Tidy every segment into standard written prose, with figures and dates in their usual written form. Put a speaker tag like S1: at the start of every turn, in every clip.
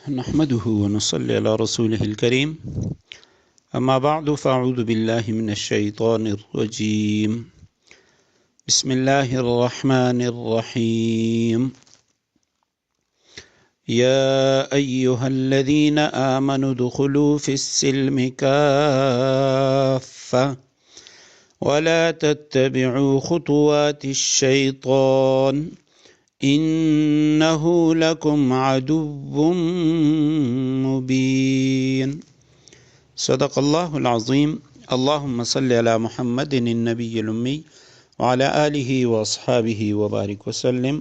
S1: نحمده ونصلي على رسوله الكريم اما بعد فاعوذ بالله من الشيطان الرجيم بسم الله الرحمن الرحيم يا أيها الذين آمنوا ادخلوا في السلم كافة ولا تتبعوا خطوات الشيطان إنه لكم عدو مبين صدق اللہ العظیم اللہم صلی علی محمد النبی الامی وعلی آلہ واصحابہ وبارک وسلم۔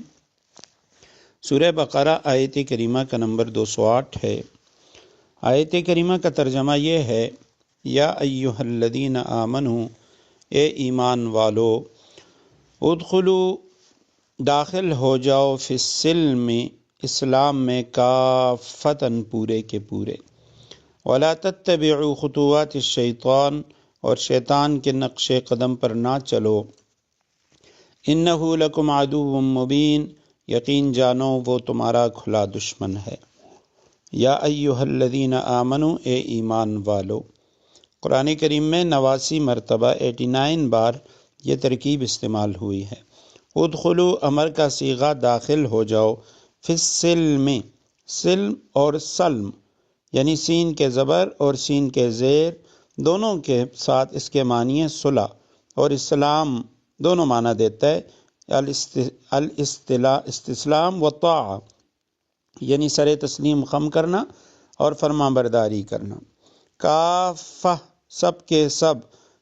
S1: سورہ بقرہ آیت کریمہ کا نمبر 208 ہے۔ آیت کریمہ کا ترجمہ یہ ہے: یا ایہا الذین آمنوا، اے ایمان والو، ادخلوا، داخل ہو جاؤ، فی السلم، اسلام میں، کافتاً، پورے کے پورے، ولا تتبعوا خطوات الشیطان، اور شیطان کے نقش قدم پر نہ چلو، انہ لکم عدو مبین، یقین جانو وہ تمہارا کھلا دشمن ہے۔ یا ایہا الذین آمنوا، اے ایمان والو۔ قرآن کریم میں 89 مرتبہ 89 بار یہ ترکیب استعمال ہوئی ہے۔ ادخلو امر کا صیغہ، داخل ہو جاؤ، فی السلم، سلم اور سلم یعنی سین کے زبر اور سین کے زیر دونوں کے ساتھ اس کے معنی ہے صلح، اور اسلام دونوں معنی دیتا ہے، استسلام و طاعہ یعنی سر تسلیم خم کرنا اور فرما برداری کرنا۔ کافہ، سب کے سب،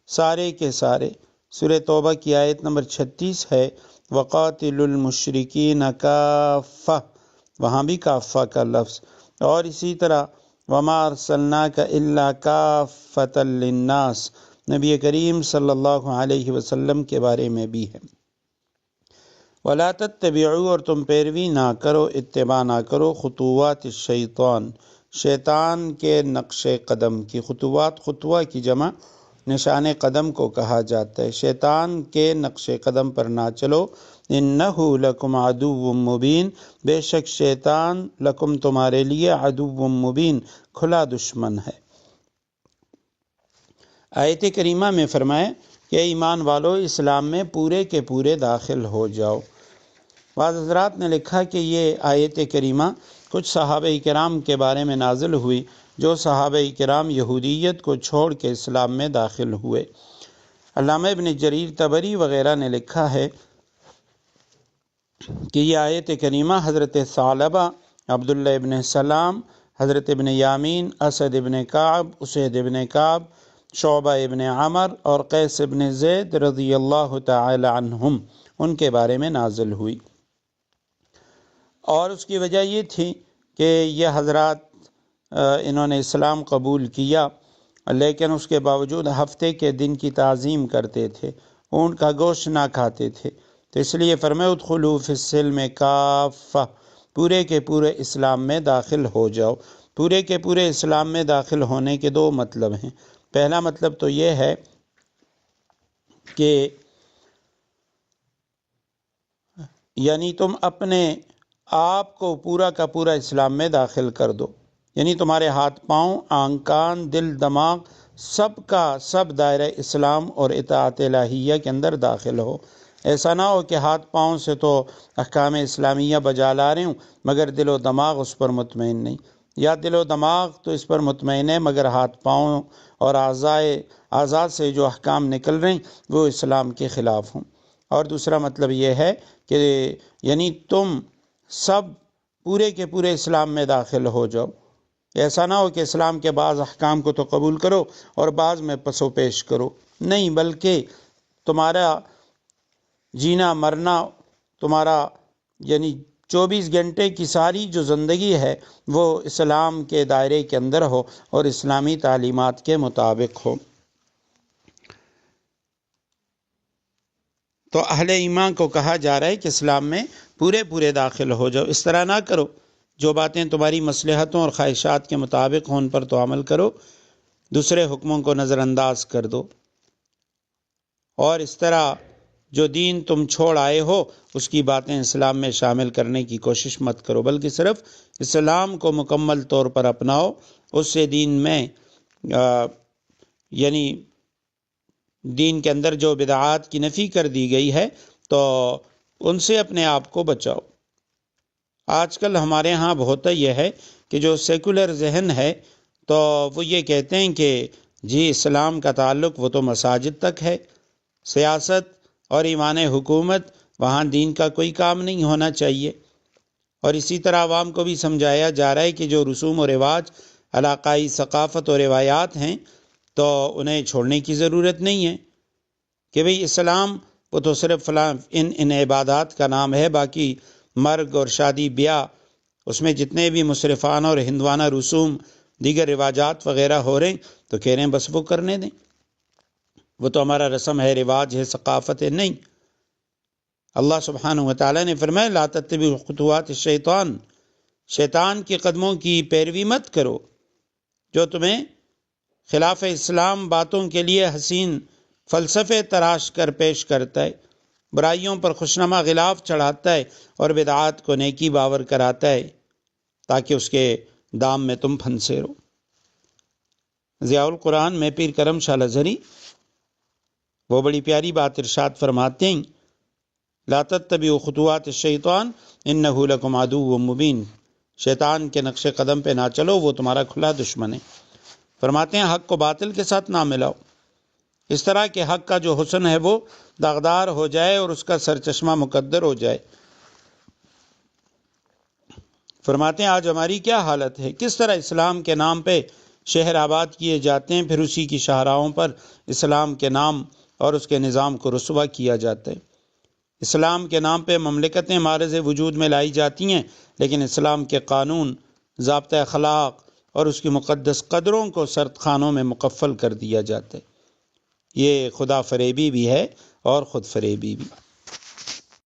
S1: سارے کے سارے۔ سورہ توبہ کی آیت نمبر 36 ہے: وَقَاتِلُوا الْمُشْرِكِينَ كَافَّةً، وہاں بھی کافہ کا لفظ، اور اسی طرح وَمَا أَرْسَلْنَاكَ إِلَّا كَافَّةً لِلنَّاسِ، نبی کریم صلی اللہ علیہ وسلم کے بارے میں بھی ہے۔ وَلَا تَتَّبِعُوا، اور تم پیروی نہ کرو، اتباع نہ کرو، خطوات الشیطان، شیطان کے نقش قدم کی۔ خطوات، خطوہ کی جمع نشان قدم کو کہا جاتا ہے۔ شیطان کے نقش قدم پر نہ چلو، انہ لکم عدو مبین، بے شک شیطان لکم تمہارے لیے عدو مبین، کھلا دشمن ہے۔ آیت کریمہ میں فرمائے کہ ایمان والو، اسلام میں پورے کے پورے داخل ہو جاؤ۔ بعض حضرات نے لکھا کہ یہ آیت کریمہ کچھ صحابہ کرام کے بارے میں نازل ہوئی جو صحابہ کرام یہودیت کو چھوڑ کے اسلام میں داخل ہوئے۔ علامہ ابن جریر طبری وغیرہ نے لکھا ہے کہ یہ آیت کریمہ حضرت ثعلبہ، عبداللہ ابن سلام، حضرت ابن یامین، اسد ابن کعب، اسید ابن کعب، شعبہ ابن عمر اور قیس ابن زید رضی اللہ تعالی عنہم، ان کے بارے میں نازل ہوئی، اور اس کی وجہ یہ تھی کہ یہ حضرات انہوں نے اسلام قبول کیا، لیکن اس کے باوجود ہفتے کے دن کی تعظیم کرتے تھے، اونٹ کا گوشت نہ کھاتے تھے، تو اس لیے فرمایا ادخلوا فی السلم کافہ، پورے کے پورے اسلام میں داخل ہو جاؤ۔ پورے کے پورے اسلام میں داخل ہونے کے دو مطلب ہیں۔ پہلا مطلب تو یہ ہے کہ یعنی تم اپنے آپ کو پورا کا پورا اسلام میں داخل کر دو، یعنی تمہارے ہاتھ پاؤں، آنکھ کان، دل دماغ، سب کا سب دائرہ اسلام اور اطاعت الہیہ کے اندر داخل ہو۔ ایسا نہ ہو کہ ہاتھ پاؤں سے تو احکام اسلامیہ بجا لا رہے ہوں مگر دل و دماغ اس پر مطمئن نہیں، یا دل و دماغ تو اس پر مطمئن ہے مگر ہاتھ پاؤں اور اعضاء سے جو احکام نکل رہے ہیں وہ اسلام کے خلاف ہوں۔ اور دوسرا مطلب یہ ہے کہ یعنی تم سب پورے کے پورے اسلام میں داخل ہو جاؤ۔ ایسا نہ ہو کہ اسلام کے بعض احکام کو تو قبول کرو اور بعض میں پس و پیش کرو، نہیں، بلکہ تمہارا جینا مرنا، تمہارا یعنی 24 گھنٹے کی ساری جو زندگی ہے وہ اسلام کے دائرے کے اندر ہو اور اسلامی تعلیمات کے مطابق ہو۔ تو اہل ایمان کو کہا جا رہا ہے کہ اسلام میں پورے پورے داخل ہو جاؤ، اس طرح نہ کرو، جو باتیں تمہاری مصلحتوں اور خواہشات کے مطابق ہوں ان پر تو عمل کرو، دوسرے حکموں کو نظر انداز کر دو، اور اس طرح جو دین تم چھوڑ آئے ہو اس کی باتیں اسلام میں شامل کرنے کی کوشش مت کرو، بلکہ صرف اسلام کو مکمل طور پر اپناؤ۔ اس سے دین میں یعنی دین کے اندر جو بدعات کی نفی کر دی گئی ہے تو ان سے اپنے آپ کو بچاؤ۔ آج کل ہمارے ہاں ہوتا یہ ہے کہ جو سیکولر ذہن ہے تو وہ یہ کہتے ہیں کہ جی اسلام کا تعلق وہ تو مساجد تک ہے، سیاست اور ایوان حکومت وہاں دین کا کوئی کام نہیں ہونا چاہیے۔ اور اسی طرح عوام کو بھی سمجھایا جا رہا ہے کہ جو رسوم و رواج، علاقائی ثقافت و روایات ہیں تو انہیں چھوڑنے کی ضرورت نہیں ہے، کہ بھئی اسلام وہ تو صرف فلاں ان عبادات کا نام ہے، باقی مرگ اور شادی بیاہ اس میں جتنے بھی مصرفانہ اور ہندوانہ رسوم دیگر رواجات وغیرہ ہو رہے ہیں تو کہہ رہے ہیں بس وہ کرنے دیں، وہ تو ہمارا رسم ہے، رواج ہے، ثقافت ہے۔ نہیں، اللہ سبحانہ وتعالیٰ نے فرمایا لا تتبعوا خطوات الشیطان، شیطان کے قدموں کی پیروی مت کرو جو تمہیں خلاف اسلام باتوں کے لیے حسین فلسفے تراش کر پیش کرتا ہے، برائیوں پر خوشنما غلاف چڑھاتا ہے اور بدعات کو نیکی باور کراتا ہے تاکہ اس کے دام میں تم پھنسے رہو۔ ضیاء القرآن میں پیر کرم شاہ الازہری وہ بڑی پیاری بات ارشاد فرماتے ہیں لا تتبعوا خطوات الشیطان انہ لکم عدو مبین، شیطان کے نقش قدم پہ نہ چلو، وہ تمہارا کھلا دشمن ہے۔ فرماتے ہیں حق کو باطل کے ساتھ نہ ملاؤ، اس طرح کہ حق کا جو حسن ہے وہ داغدار ہو جائے اور اس کا سرچشمہ مقدر ہو جائے۔ فرماتے ہیں آج ہماری کیا حالت ہے، کس طرح اسلام کے نام پہ شہر آباد کیے جاتے ہیں، پھر اسی کی شاہراہوں پر اسلام کے نام اور اس کے نظام کو رسوا کیا جاتا ہے۔ اسلام کے نام پہ مملکتیں معرض وجود میں لائی جاتی ہیں، لیکن اسلام کے قانون، ضابطۂ اخلاق اور اس کی مقدس قدروں کو سرد خانوں میں مقفل کر دیا جاتا ہے۔ یہ خدا فریبی بھی ہے اور خود فریبی بھی۔